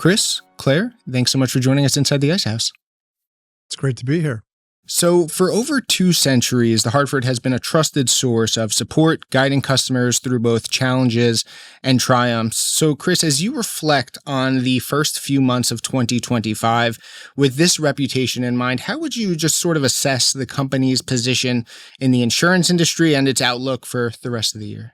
Chris, Claire, thanks so much for joining us inside the Ice House. It's great to be here. So for over 2 centuries, the Hartford has been a trusted source of support, guiding customers through both challenges and triumphs. So Chris, as you reflect on the first few months of 2025, with this reputation in mind, how would you just sort of assess the company's position in the insurance industry and its outlook for the rest of the year?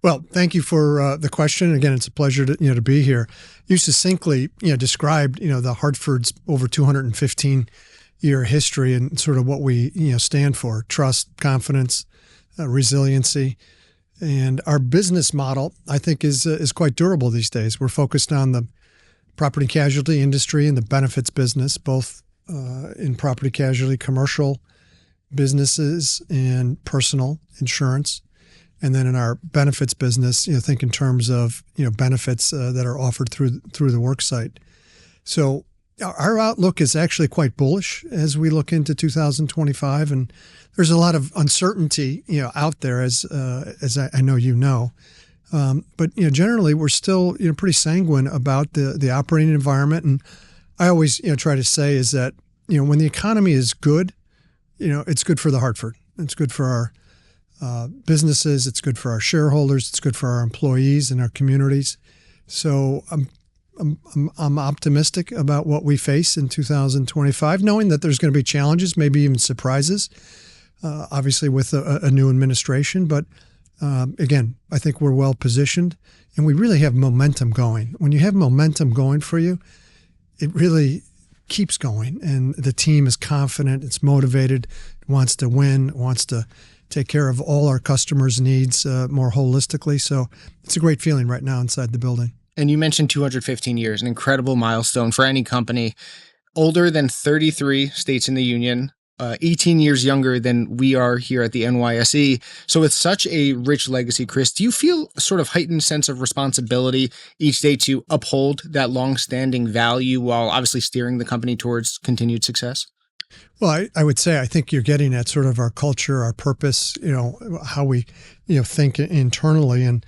Well, thank you for the question. Again, it's a pleasure to be here. You succinctly described the Hartford's over 215-year history and sort of what we stand for: trust, confidence, resiliency, and our business model, I think, is quite durable these days. We're focused on the property casualty industry and the benefits business, both in property casualty, commercial businesses, and personal insurance. And then in our benefits business, think in terms of benefits that are offered through the worksite. So our outlook is actually quite bullish as we look into 2025, and there's a lot of uncertainty out there, as I know but generally we're still pretty sanguine about the operating environment. And I always try to say is that when the economy is good, it's good for the Hartford. It's good for our businesses. It's good for our shareholders. It's good for our employees and our communities. So I'm optimistic about what we face in 2025, knowing that there's going to be challenges, maybe even surprises, obviously with a new administration. But again, I think we're well positioned, and we really have momentum going. When you have momentum going for you, it really keeps going, and the team is confident, it's motivated, wants to win, wants to take care of all our customers' needs more holistically. So it's a great feeling right now inside the building. And you mentioned 215 years, an incredible milestone for any company. Older than 33 states in the union, 18 years younger than we are here at the NYSE. So with such a rich legacy, Chris, do you feel a sort of heightened sense of responsibility each day to uphold that long-standing value while obviously steering the company towards continued success? Well, I would say I think you're getting at sort of our culture, our purpose, how we think internally. And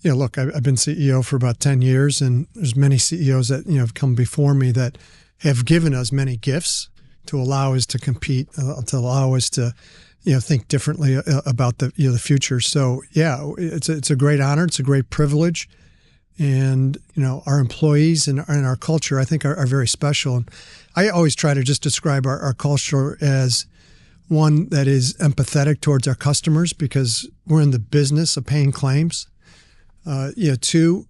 look, I've been CEO for about 10 years, and there's many CEOs that have come before me that have given us many gifts to allow us to compete, to allow us to think differently about the future. So yeah, it's a great honor, it's a great privilege. And, our employees and our culture, I think, are very special. And I always try to just describe our culture as one that is empathetic towards our customers, because we're in the business of paying claims. 2,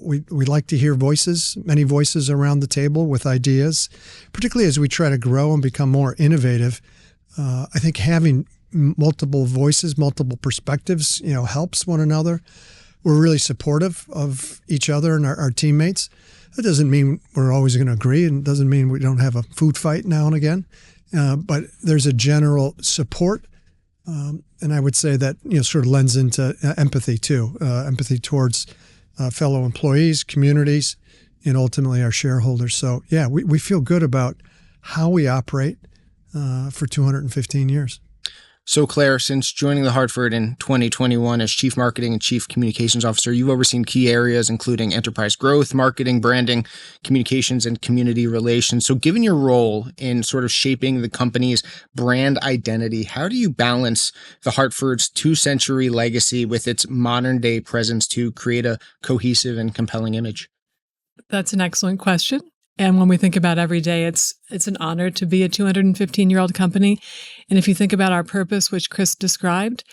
we like to hear voices, many voices around the table with ideas, particularly as we try to grow and become more innovative. I think having multiple voices, multiple perspectives, helps one another. We're really supportive of each other and our teammates. That doesn't mean we're always going to agree, and doesn't mean we don't have a food fight now and again. But there's a general support, and I would say that sort of lends into empathy too, empathy towards fellow employees, communities, and ultimately our shareholders. So yeah, we feel good about how we operate for 215 years. So Claire, since joining the Hartford in 2021 as Chief Marketing and Chief Communications Officer, you've overseen key areas including enterprise growth, marketing, branding, communications, and community relations. So given your role in sort of shaping the company's brand identity, how do you balance the Hartford's 2-century legacy with its modern-day presence to create a cohesive and compelling image? That's an excellent question. And when we think about every day, it's an honor to be a 215-year-old company. And if you think about our purpose, which Chris described,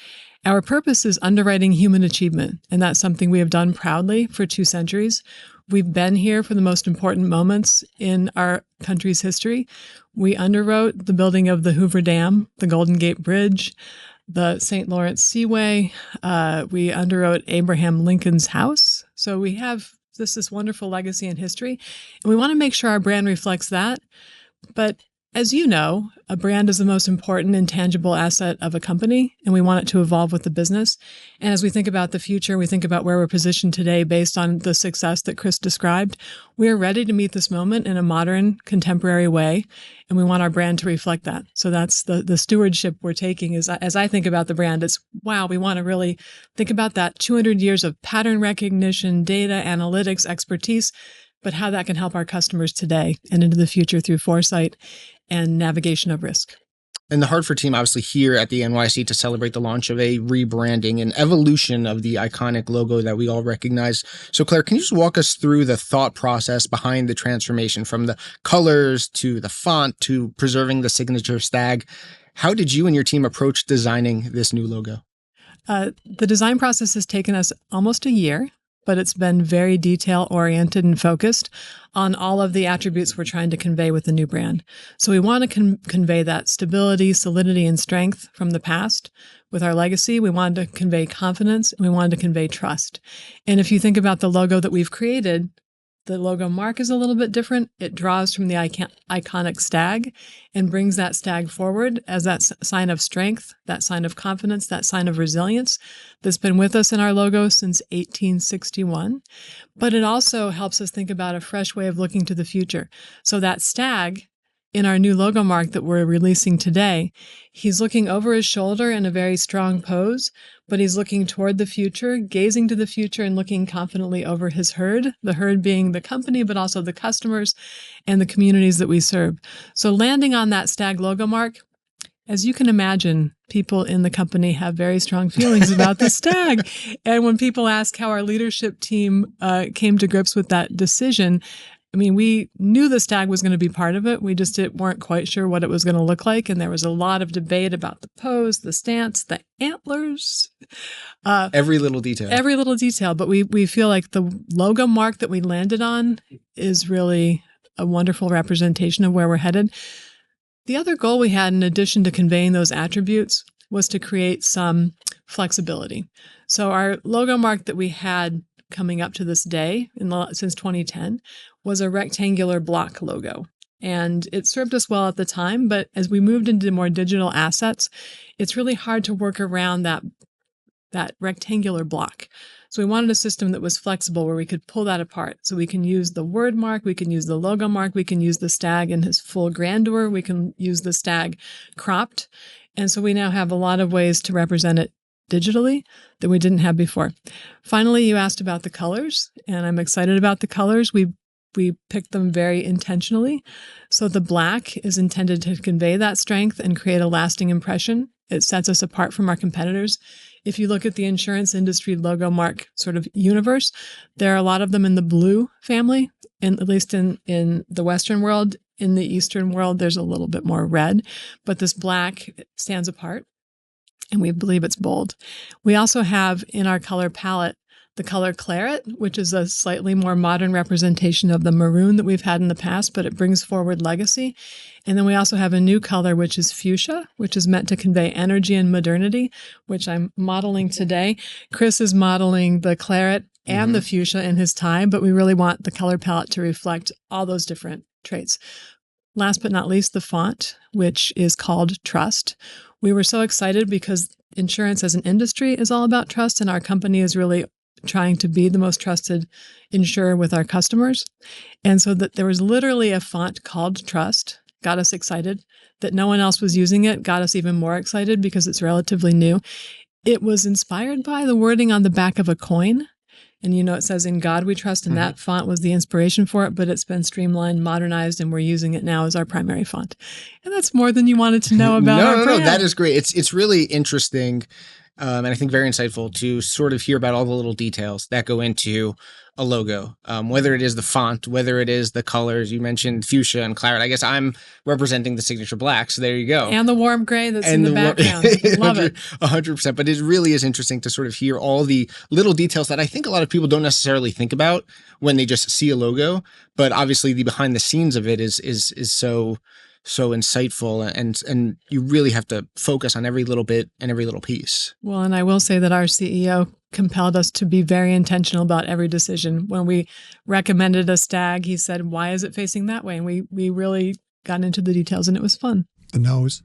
our purpose is underwriting human achievement. And that's something we have done proudly for 2 centuries. We've been here for the most important moments in our country's history. We underwrote the building of the Hoover Dam, the Golden Gate Bridge, the St. Lawrence Seaway. We underwrote Abraham Lincoln's house. So we have this wonderful legacy and history, and we want to make sure our brand reflects that. But as you know, a brand is the most important intangible asset of a company, and we want it to evolve with the business. And as we think about the future, we think about where we're positioned today based on the success that Chris described. We are ready to meet this moment in a modern, contemporary way, and we want our brand to reflect that. So that's the stewardship we're taking. Is as I think about the brand, it's, wow, we want to really think about that 200 years of pattern recognition, data, analytics, expertise, but how that can help our customers today and into the future through foresight and navigation of risk. And the Hartford team obviously here at the NYSE to celebrate the launch of a rebranding and evolution of the iconic logo that we all recognize. So Claire, can you just walk us through the thought process behind the transformation from the colors to the font to preserving the signature stag? How did you and your team approach designing this new logo? The design process has taken us almost a year, but it's been very detail-oriented and focused on all of the attributes we're trying to convey with the new brand. So we want to convey that stability, solidity, and strength from the past with our legacy. We wanted to convey confidence, and we wanted to convey trust. And if you think about the logo that we've created, the logo mark is a little bit different. It draws from the iconic stag and brings that stag forward as that sign of strength, that sign of confidence, that sign of resilience that's been with us in our logo since 1861. But it also helps us think about a fresh way of looking to the future. So that stag in our new logo mark that we're releasing today, he's looking over his shoulder in a very strong pose, but he's looking toward the future, gazing to the future and looking confidently over his herd, the herd being the company, but also the customers and the communities that we serve. So landing on that stag logo mark, as you can imagine, people in the company have very strong feelings about the stag. And when people ask how our leadership team came to grips with that decision, I mean, we knew the stag was going to be part of it. We just weren't quite sure what it was going to look like. And there was a lot of debate about the pose, the stance, the antlers. Every little detail. Every little detail. But we feel like the logo mark that we landed on is really a wonderful representation of where we're headed. The other goal we had, in addition to conveying those attributes, was to create some flexibility. So our logo mark that we had coming up to this day, since 2010, was a rectangular block logo. And it served us well at the time, but as we moved into more digital assets, it's really hard to work around that rectangular block. So we wanted a system that was flexible where we could pull that apart. So we can use the word mark, we can use the logo mark, we can use the stag in his full grandeur, we can use the stag cropped. And so we now have a lot of ways to represent it digitally that we didn't have before. Finally, you asked about the colors, and I'm excited about the colors. We picked them very intentionally. So the black is intended to convey that strength and create a lasting impression. It sets us apart from our competitors. If you look at the insurance industry logo mark sort of universe, there are a lot of them in the blue family, and at least in the Western world. In the Eastern world, there's a little bit more red, but this black stands apart, and we believe it's bold. We also have in our color palette the color claret, which is a slightly more modern representation of the maroon that we've had in the past, but it brings forward legacy. And then we also have a new color, which is fuchsia, which is meant to convey energy and modernity, which I'm modeling today. Chris is modeling the claret and the fuchsia in his time, but we really want the color palette to reflect all those different traits. Last but not least, the font, which is called Trust. We were so excited because insurance as an industry is all about trust, and our company is really trying to be the most trusted insurer with our customers. And so that there was literally a font called Trust, got us excited. That no one else was using it got us even more excited because it's relatively new. It was inspired by the wording on the back of a coin. And it says, "In God we trust," and that font was the inspiration for it, but it's been streamlined, modernized, and we're using it now as our primary font. And that's more than you wanted to know about our brand. No, that is great. It's really interesting. And I think very insightful to sort of hear about all the little details that go into a logo, whether it is the font, whether it is the colors. You mentioned fuchsia and claret. I guess I'm representing the signature black, so there you go. And the warm gray that's in the background. Love it. 100%. But it really is interesting to sort of hear all the little details that I think a lot of people don't necessarily think about when they just see a logo. But obviously the behind the scenes of it is so insightful, and you really have to focus on every little bit and every little piece. Well, and I will say that our CEO compelled us to be very intentional about every decision. When we recommended a stag, he said, "Why is it facing that way?" And we really got into the details, and it was fun. The nose.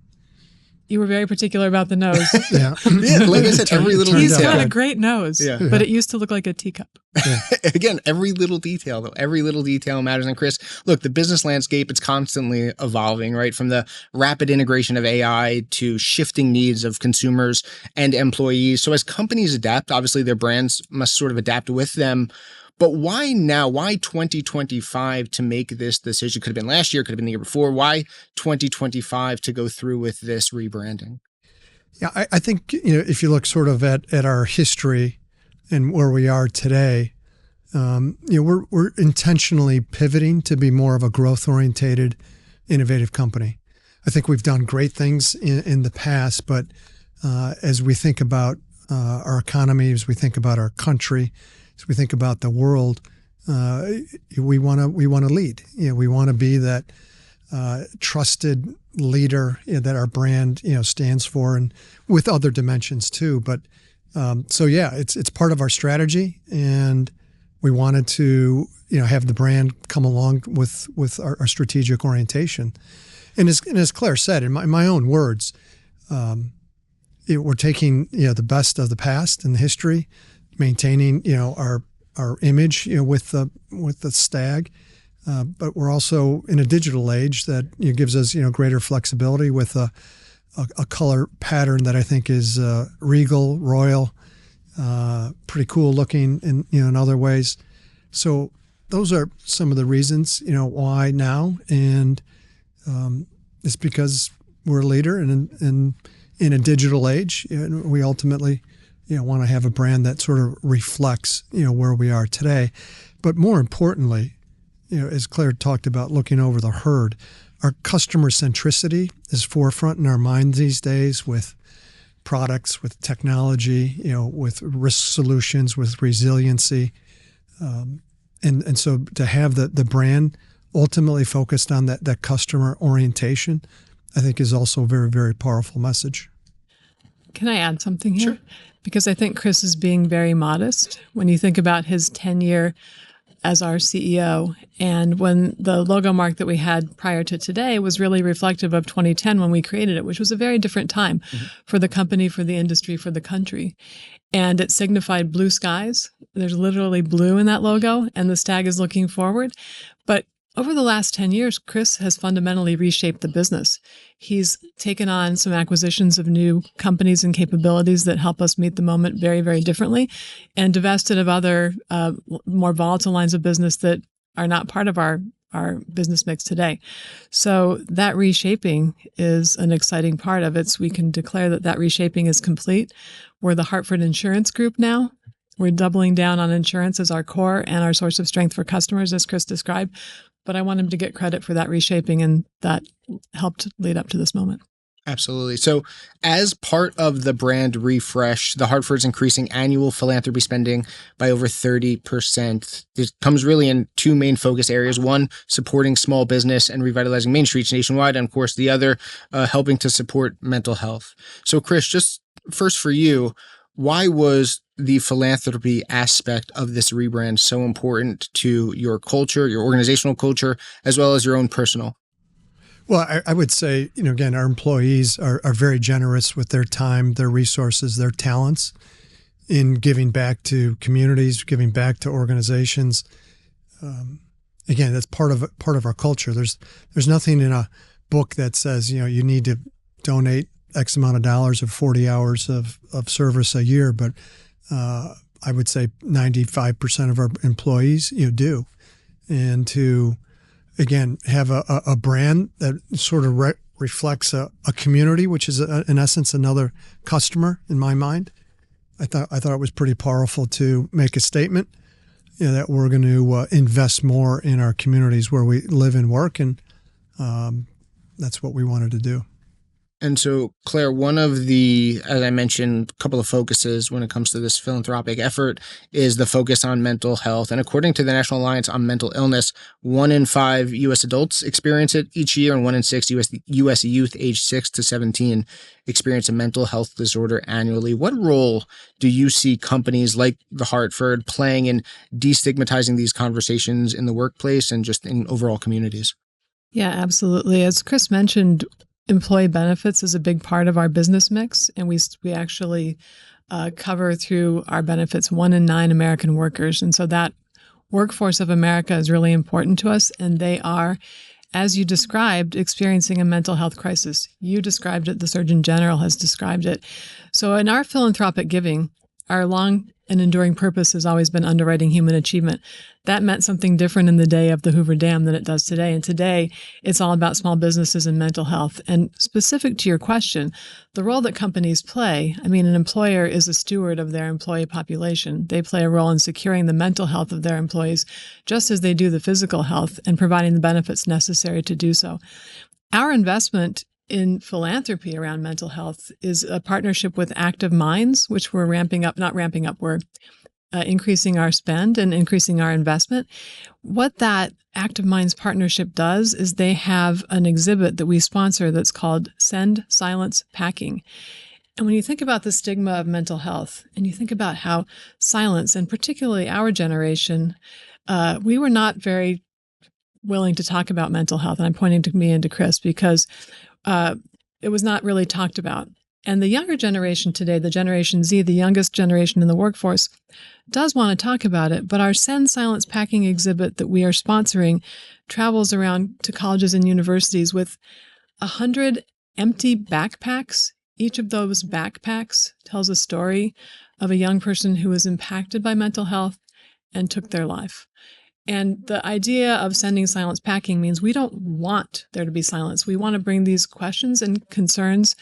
You were very particular about the nose. Yeah. Like I said, every little He's detail. got a great nose, but it used to look like a teacup. Yeah. Again, every little detail, though. Every little detail matters. And Chris, look, the business landscape, it's constantly evolving, right? From the rapid integration of AI to shifting needs of consumers and employees. So as companies adapt, obviously their brands must sort of adapt with them. But why now? Why 2025 to make this decision? Could have been last year, could have been the year before. Why 2025 to go through with this rebranding? Yeah, I think, if you look sort of at our history and where we are today, we're intentionally pivoting to be more of a growth-orientated, innovative company. I think we've done great things in the past, but as we think about our economy, as we think about our country, as we think about the world, we want to lead. We want to be that trusted leader that our brand stands for, and with other dimensions too. But it's part of our strategy, and we wanted to have the brand come along with our strategic orientation. And as Claire said, in my own words, we're taking the best of the past and the history, maintaining our image with the stag. But we're also in a digital age that gives us greater flexibility with a color pattern that I think is regal, royal, pretty cool looking in other ways. So those are some of the reasons why now, and it's because we're a leader and in a digital age, and we ultimately want to have a brand that sort of reflects where we are today. But more importantly, as Claire talked about, looking over the herd, our customer centricity is forefront in our minds these days, with products, with technology, with risk solutions, with resiliency. And so to have the brand ultimately focused on that customer orientation, I think is also a very, very powerful message. Can I add something here? Sure. Because I think Chris is being very modest when you think about his tenure as our CEO. And when the logo mark that we had prior to today was really reflective of 2010 when we created it, which was a very different time for the company, for the industry, for the country. And it signified blue skies. There's literally blue in that logo, and the stag is looking forward. But over the last 10 years, Chris has fundamentally reshaped the business. He's taken on some acquisitions of new companies and capabilities that help us meet the moment very, very differently, and divested of other more volatile lines of business that are not part of our business mix today. So that reshaping is an exciting part of it. We can declare that reshaping is complete. We're the Hartford Insurance Group now. We're doubling down on insurance as our core and our source of strength for customers, as Chris described. But I want him to get credit for that reshaping, and that helped lead up to this moment. Absolutely. So as part of the brand refresh, the Hartford's increasing annual philanthropy spending by over 30%. It comes really in two main focus areas. One, supporting small business and revitalizing main streets nationwide. And of course, the other, helping to support mental health. So Chris, just first for you, why was the philanthropy aspect of this rebrand so important to your culture, your organizational culture, as well as your own personal? Well, I would say, again, our employees are very generous with their time, their resources, their talents in giving back to communities, giving back to organizations. Again, that's part of our culture. There's nothing in a book that says, you need to donate X amount of dollars or 40 hours of service a year, but I would say 95% of our employees do. And to, again, have a brand that sort of reflects a community, which is in essence another customer in my mind. I thought it was pretty powerful to make a statement that we're going to invest more in our communities where we live and work, and that's what we wanted to do. And so, Claire, one of the, as I mentioned, a couple of focuses when it comes to this philanthropic effort is the focus on mental health. And according to the National Alliance on Mental Illness, 1 in 5 U.S. adults experience it each year, and 1 in 6 U.S. youth aged 6 to 17 experience a mental health disorder annually. What role do you see companies like the Hartford playing in destigmatizing these conversations in the workplace and just in overall communities? Yeah, absolutely. As Chris mentioned, employee benefits is a big part of our business mix, and we actually cover through our benefits 1 in 9 American workers. And so that workforce of America is really important to us, and they are, as you described, experiencing a mental health crisis. You described it, the Surgeon General has described it. So in our philanthropic giving, our long An enduring purpose has always been underwriting human achievement. That meant something different in the day of the Hoover Dam than it does today. And today, it's all about small businesses and mental health. And specific to your question, the role that companies play, I mean, an employer is a steward of their employee population. They play a role in securing the mental health of their employees, just as they do the physical health, and providing the benefits necessary to do so. Our investment in philanthropy around mental health is a partnership with Active Minds, which we're we're increasing our spend and increasing our investment. What that Active Minds partnership does is they have an exhibit that we sponsor that's called Send Silence Packing. And when you think about the stigma of mental health, and you think about how silence, and particularly our generation, we were not very willing to talk about mental health. And I'm pointing to me and to Chris because it was not really talked about. And the younger generation today, the Generation Z, the youngest generation in the workforce, does want to talk about it. But our Send Silence Packing exhibit that we are sponsoring travels around to colleges and universities with 100 empty backpacks. Each of those backpacks tells a story of a young person who was impacted by mental health and took their life. And the idea of sending silence packing means we don't want there to be silence. We want to bring these questions and concerns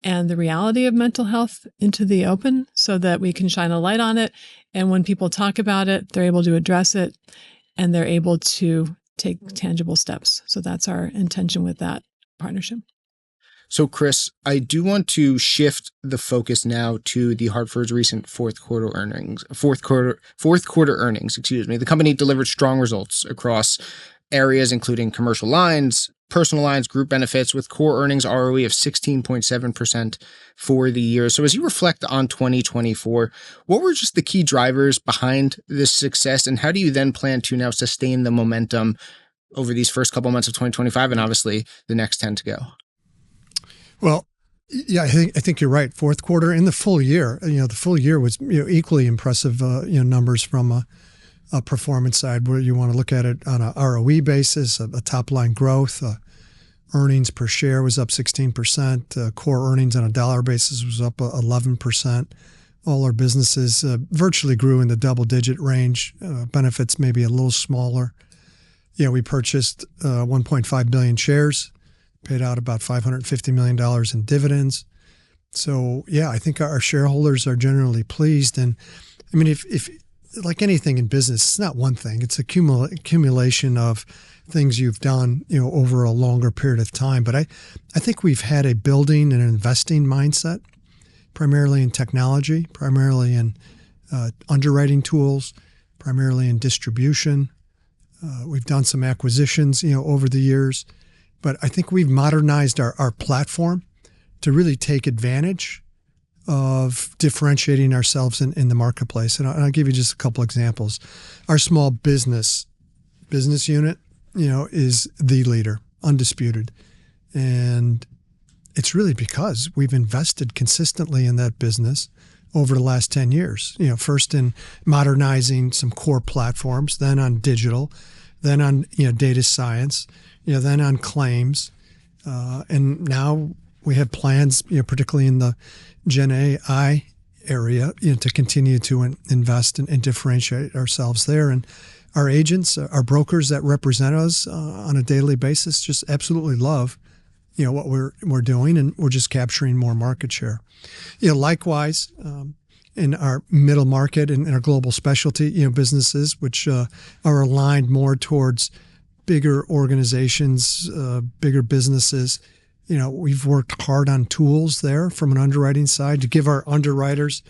and the reality of mental health into the open so that we can shine a light on it. And when people talk about it, they're able to address it and they're able to take tangible steps. So that's our intention with that partnership. So, Chris, I do want to shift the focus now to the Hartford's recent fourth quarter earnings. The company delivered strong results across areas including commercial lines, personal lines, group benefits, with core earnings ROE of 16.7% for the year. So, as you reflect on 2024, what were just the key drivers behind this success, and how do you then plan to now sustain the momentum over these first couple months of 2025 and obviously the next 10 to go? Well, yeah, I think you're right. Fourth quarter and the full year, the full year was equally impressive, numbers from a performance side where you want to look at it on a ROE basis, a top line growth, earnings per share was up 16%, core earnings on a dollar basis was up 11%. All our businesses virtually grew in the double digit range, benefits maybe a little smaller. We purchased 1.5 billion shares. Paid out about $550 million in dividends. So, yeah, I think our shareholders are generally pleased. And I mean, if like anything in business, it's not one thing. It's accumulation of things you've done, over a longer period of time. But I think we've had a building and investing mindset, primarily in technology, primarily in underwriting tools, primarily in distribution. We've done some acquisitions, over the years. But I think we've modernized our platform to really take advantage of differentiating ourselves in the marketplace. And I'll give you just a couple examples. Our small business unit, is the leader, undisputed. And it's really because we've invested consistently in that business over the last 10 years. First in modernizing some core platforms, then on digital, then on data science, then on claims, and now we have plans, particularly in the Gen AI area, to continue to invest and differentiate ourselves there. And our agents, our brokers that represent us on a daily basis, just absolutely love, what we're doing, and we're just capturing more market share. Likewise, in our middle market and in our global specialty, businesses, which are aligned more towards bigger organizations, bigger businesses. We've worked hard on tools there from an underwriting side to give our underwriters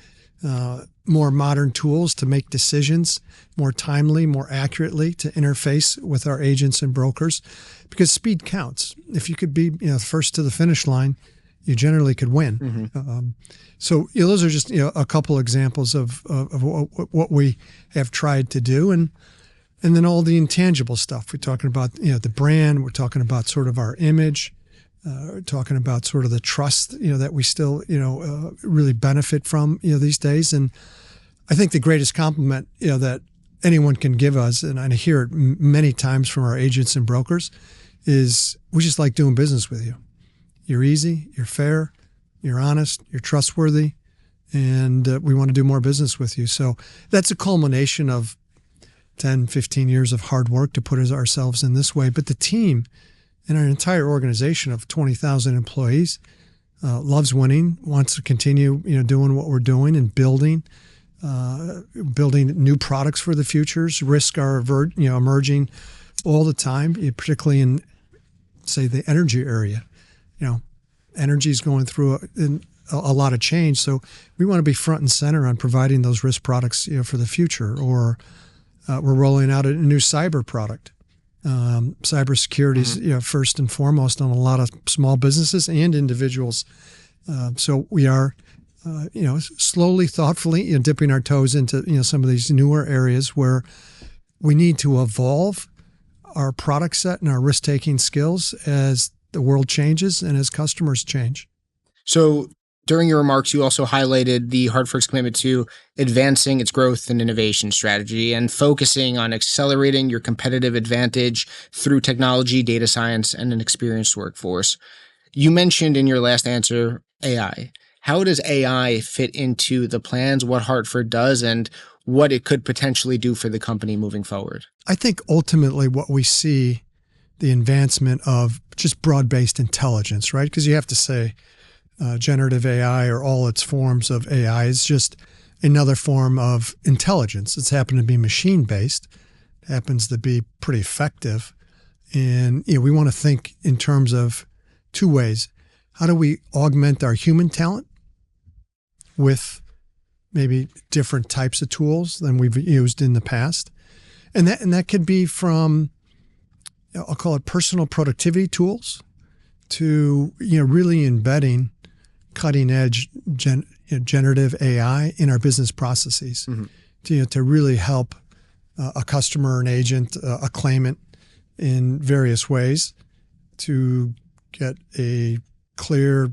more modern tools to make decisions more timely, more accurately, to interface with our agents and brokers, because speed counts. If you could be first to the finish line, you generally could win. Mm-hmm. So those are just a couple examples of what we have tried to do, and then all the intangible stuff. We're talking about the brand. We're talking about sort of our image. We're talking about sort of the trust that we still really benefit from these days. And I think the greatest compliment that anyone can give us, and I hear it many times from our agents and brokers, is we just like doing business with you. You're easy. You're fair. You're honest. You're trustworthy. and we want to do more business with you. So that's a culmination of 10, 15 years of hard work to put ourselves in this way. But the team and our entire organization of 20,000 employees loves winning, wants to continue, doing what we're doing and building new products for the futures. Risks are emerging all the time, particularly in, say, the energy area. Energy is going through a lot of change, so we want to be front and center on providing those risk products, for the future. Or we're rolling out a new cyber product. Cybersecurity is first and foremost on a lot of small businesses and individuals. So we are, slowly, thoughtfully, dipping our toes into some of these newer areas where we need to evolve our product set and our risk-taking skills as the world changes and as customers change. So during your remarks, you also highlighted the Hartford's commitment to advancing its growth and innovation strategy and focusing on accelerating your competitive advantage through technology, data science, and an experienced workforce. You mentioned in your last answer AI. How does AI fit into the plans, what Hartford does, and what it could potentially do for the company moving forward? I think ultimately what we see, the advancement of just broad-based intelligence, right? Because you have to say, generative AI or all its forms of AI is just another form of intelligence. It's happened to be machine-based, happens to be pretty effective. And we want to think in terms of two ways. How do we augment our human talent with maybe different types of tools than we've used in the past? And that could be from, I'll call it personal productivity tools, to really embedding cutting edge generative AI in our business processes to really help a customer, an agent, a claimant in various ways to get a clear,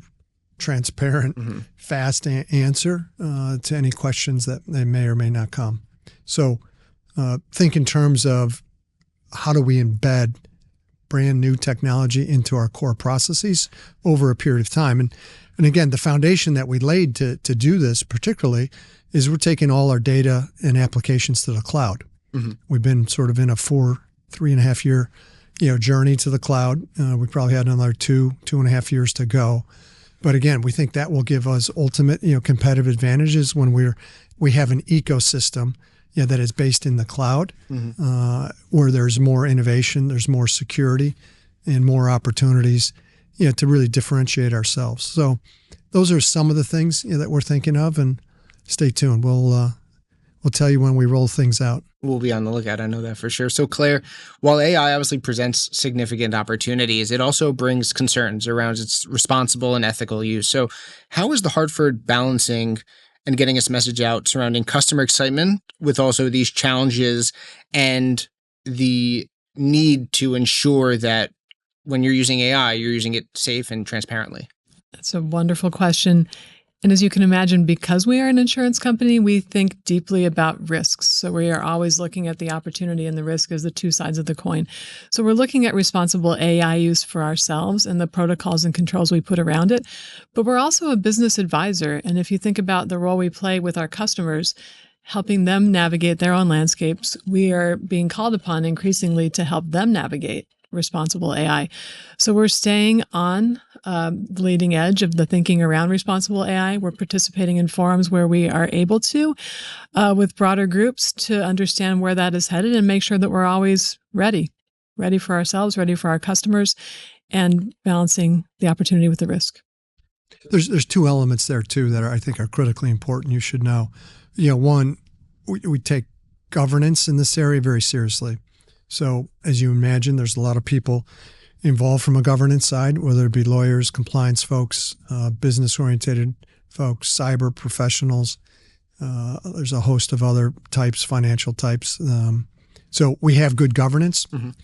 transparent, fast answer to any questions that they may or may not come. So think in terms of how do we embed brand new technology into our core processes over a period of time. And again, the foundation that we laid to do this particularly is we're taking all our data and applications to the cloud. We've been sort of in a 3.5 year journey to the cloud. We probably had another 2.5 years to go. But again, we think that will give us ultimate competitive advantages when we have an ecosystem that is based in the cloud, where there's more innovation, there's more security, and more opportunities, to really differentiate ourselves. So those are some of the things that we're thinking of, and stay tuned. We'll tell you when we roll things out. We'll be on the lookout. I know that for sure. So Claire, while AI obviously presents significant opportunities, it also brings concerns around its responsible and ethical use. So how is the Hartford balancing and getting its message out surrounding customer excitement with also these challenges and the need to ensure that when you're using AI, you're using it safe and transparently? That's a wonderful question. And as you can imagine, because we are an insurance company, we think deeply about risks. So we are always looking at the opportunity and the risk as the two sides of the coin. So we're looking at responsible AI use for ourselves and the protocols and controls we put around it. But we're also a business advisor. And if you think about the role we play with our customers, helping them navigate their own landscapes, we are being called upon increasingly to help them navigate responsible AI. So we're staying on the leading edge of the thinking around responsible AI. We're participating in forums where we are able to, with broader groups, to understand where that is headed and make sure that we're always ready for ourselves, ready for our customers, and balancing the opportunity with the risk. There's two elements there too that I think are critically important. You should know. One, we take governance in this area very seriously. So as you imagine, there's a lot of people involved from a governance side, whether it be lawyers, compliance folks, business-oriented folks, cyber professionals. There's a host of other types, financial types. So we have good governance. And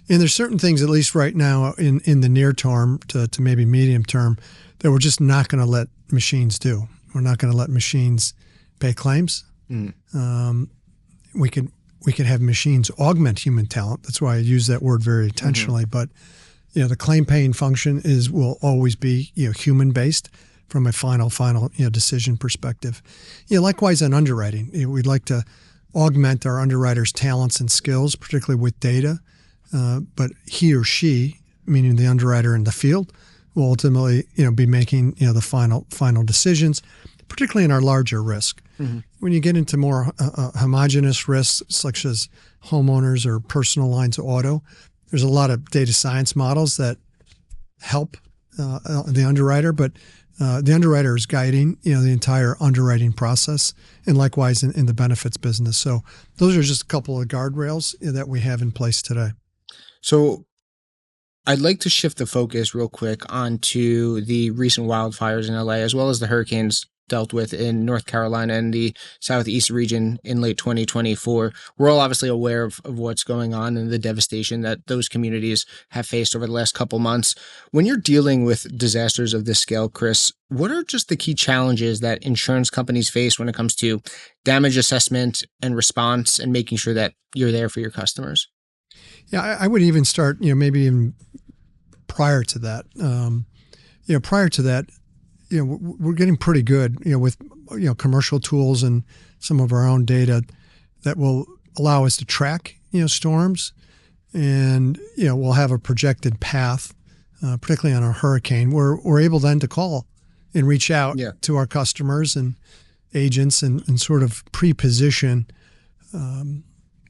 there's certain things, at least right now in the near term to maybe medium term, that we're just not going to let machines do. We're not going to let machines pay claims. We could have machines augment human talent. That's why I use that word very intentionally. But the claim paying function will always be human based. from a final decision perspective. Likewise on underwriting, we'd like to augment our underwriters' talents and skills, particularly with data. But he or she, meaning the underwriter in the field, will ultimately be making the final decisions, particularly in our larger risk. Mm-hmm. When you get into more homogenous risks, such as homeowners or personal lines auto, there's a lot of data science models that help the underwriter, but the underwriter is guiding the entire underwriting process, and likewise in the benefits business. So those are just a couple of guardrails that we have in place today. So I'd like to shift the focus real quick onto the recent wildfires in LA, as well as the hurricanes dealt with in North Carolina and the Southeast region in late 2024. We're all obviously aware of what's going on and the devastation that those communities have faced over the last couple months. When you're dealing with disasters of this scale, Chris, what are just the key challenges that insurance companies face when it comes to damage assessment and response and making sure that you're there for your customers? Yeah, I would even start, maybe even prior to that. We're getting pretty good, with, commercial tools and some of our own data that will allow us to track, storms, and, we'll have a projected path, particularly on a hurricane. We're able then to call and reach out to our customers and agents and sort of pre-position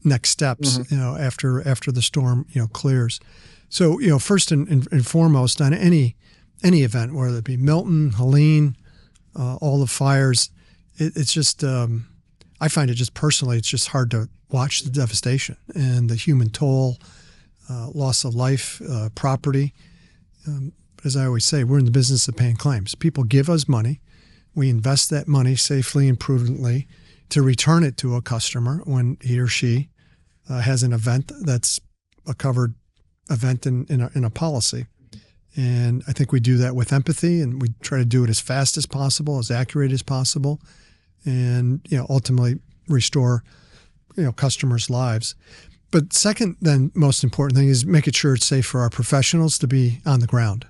next steps, mm-hmm. After the storm, clears. So, first and foremost on any event, whether it be Milton, Helene, all the fires, it's just, I find it just personally, it's just hard to watch the devastation and the human toll, loss of life, property. As I always say, we're in the business of paying claims. People give us money. We invest that money safely and prudently to return it to a customer when he or she has an event that's a covered event in a policy. And I think we do that with empathy, and we try to do it as fast as possible, as accurate as possible, and ultimately restore customers' lives. But second, then most important thing is making sure it's safe for our professionals to be on the ground,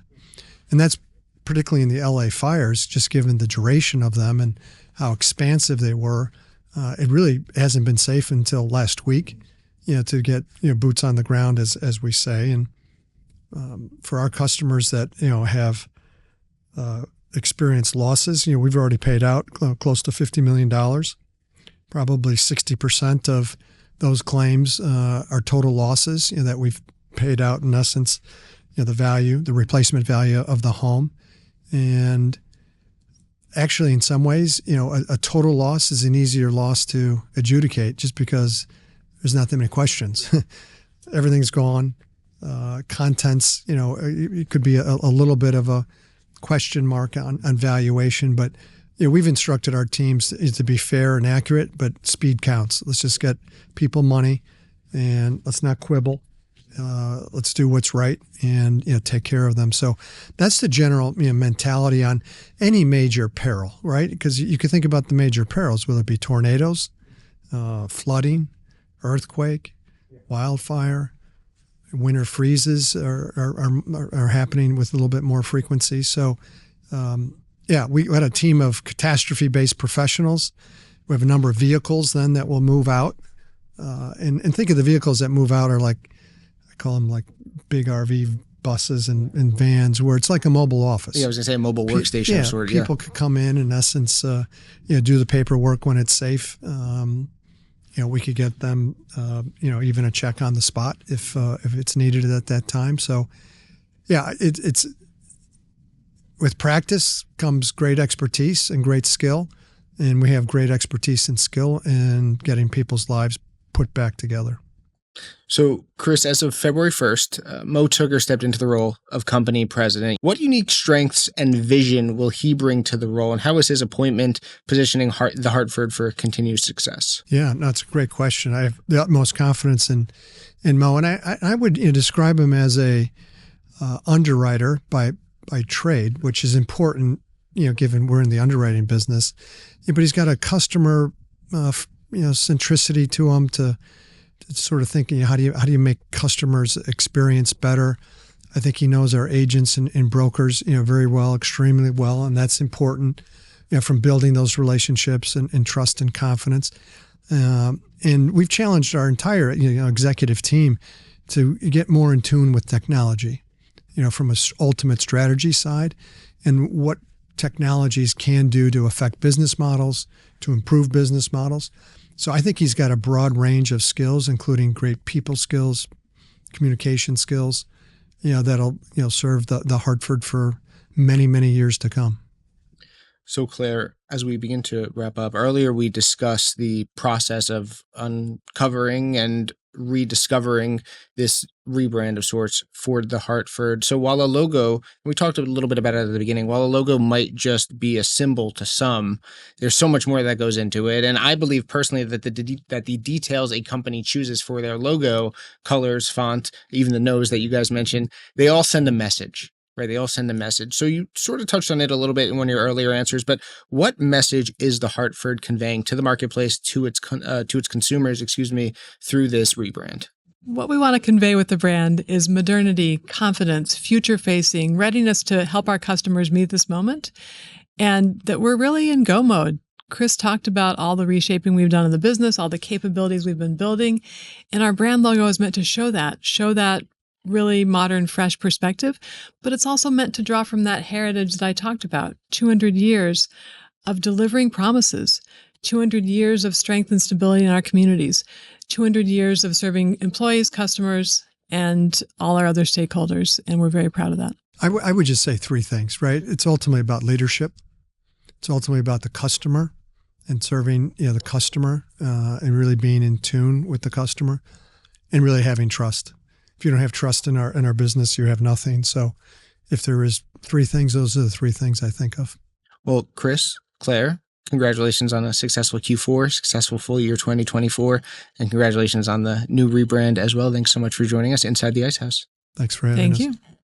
and that's particularly in the LA fires, just given the duration of them and how expansive they were. It really hasn't been safe until last week, to get boots on the ground, as we say, and for our customers that have experienced losses, we've already paid out close to $50 million. Probably 60% of those claims are total losses that we've paid out. In essence, the replacement value of the home, and actually, in some ways, a total loss is an easier loss to adjudicate, just because there's not that many questions. Everything's gone. Contents, it could be a little bit of a question mark on valuation, but we've instructed our teams to be fair and accurate, but speed counts. Let's just get people money, and let's not quibble. Let's do what's right and take care of them. So that's the general mentality on any major peril, right? Because you can think about the major perils, whether it be tornadoes, flooding, earthquake, wildfire. Winter freezes are happening with a little bit more frequency. So, we had a team of catastrophe-based professionals. We have a number of vehicles then that will move out. And think of the vehicles that move out are like, I call them like big RV buses and vans, where it's like a mobile office. Yeah, I was going to say a mobile workstation of sort. People could come in essence, do the paperwork when it's safe. We could get them, even a check on the spot if it's needed at that time. So, it's with practice comes great expertise and great skill, and we have great expertise and skill in getting people's lives put back together. So, Chris, as of February 1st, Mo Tooker stepped into the role of company president. What unique strengths and vision will he bring to the role, and how is his appointment positioning the Hartford for continued success? Yeah, that's a great question. I have the utmost confidence in Mo, and I would describe him as a underwriter by trade, which is important, given we're in the underwriting business. But he's got a customer, centricity to him, to sort of thinking, how do you make customers' experience better? I think he knows our agents and brokers, very well, extremely well, and that's important, from building those relationships and trust and confidence. And we've challenged our entire executive team to get more in tune with technology, from an ultimate strategy side, and what technologies can do to affect business models, to improve business models. So I think he's got a broad range of skills, including great people skills, communication skills, that'll serve the Hartford for many, many years to come. So Claire, as we begin to wrap up, earlier we discussed the process of uncovering and rediscovering this rebrand of sorts for the Hartford. So while a logo, we talked a little bit about it at the beginning, while a logo might just be a symbol to some, there's so much more that goes into it. And I believe personally that the details a company chooses for their logo, colors, font, even the nose that you guys mentioned, they all send a message. Right, they all send a message. So you sort of touched on it a little bit in one of your earlier answers, but what message is the Hartford conveying to the marketplace, to its consumers, through this rebrand? What we want to convey with the brand is modernity, confidence, future-facing, readiness to help our customers meet this moment, and that we're really in go mode. Chris talked about all the reshaping we've done in the business, all the capabilities we've been building, and our brand logo is meant to show that really modern, fresh perspective, but it's also meant to draw from that heritage that I talked about, 200 years of delivering promises, 200 years of strength and stability in our communities, 200 years of serving employees, customers, and all our other stakeholders, and we're very proud of that. I would just say three things, right? It's ultimately about leadership. It's ultimately about the customer and serving the customer and really being in tune with the customer and really having trust. If you don't have trust in our business, you have nothing. So if there is three things, those are the three things I think of. Well, Chris, Claire, congratulations on a successful Q4, successful full year 2024, and congratulations on the new rebrand as well. Thanks so much for joining us inside the Ice House. Thanks for having us. Thank you.